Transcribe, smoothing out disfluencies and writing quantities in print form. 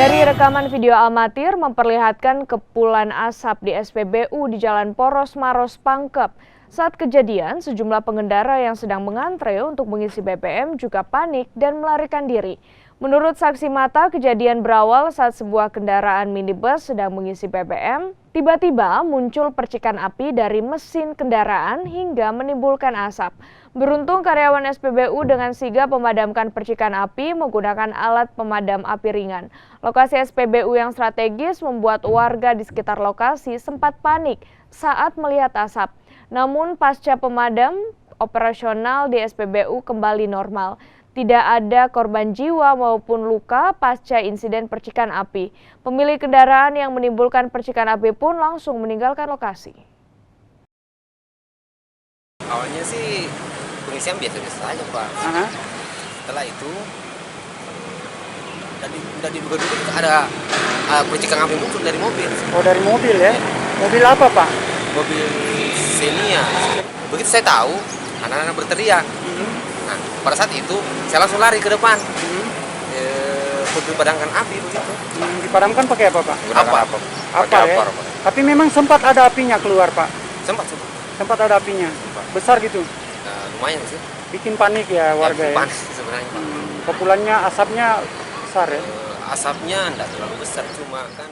Dari rekaman video amatir memperlihatkan kepulan asap di SPBU di Jalan Poros Maros Pangkep. Saat kejadian, sejumlah pengendara yang sedang mengantre untuk mengisi BBM juga panik dan melarikan diri. Menurut saksi mata, kejadian berawal saat sebuah kendaraan minibus sedang mengisi BBM. Tiba-tiba muncul percikan api dari mesin kendaraan hingga menimbulkan asap. Beruntung karyawan SPBU dengan sigap memadamkan percikan api menggunakan alat pemadam api ringan. Lokasi SPBU yang strategis membuat warga di sekitar lokasi sempat panik saat melihat asap. Namun pasca pemadam, operasional di SPBU kembali normal. Tidak ada korban jiwa maupun luka pasca insiden percikan api. Pemilik kendaraan yang menimbulkan percikan api pun langsung meninggalkan lokasi. Awalnya sih pengisian biasa-biasa saja, Pak. Setelah itu, udah diduga-duga ada percikan api muncul dari mobil. Oh, dari mobil ya? Mobil apa, Pak? Mobil Xenia. Begitu saya tahu, anak-anak berteriak. Nah, pada saat itu saya langsung lari ke depan untuk padamkan api begitu. Dipadamkan pakai apa, Pak? Apa? Apa ya? Tapi memang sempat ada apinya keluar, Pak. Sempat ada apinya. Besar gitu. Lumayan sih. Bikin panik ya warga ya. Panik sebenarnya, Pak. Kepulannya asapnya besar ya. Asapnya enggak terlalu besar, cuma kan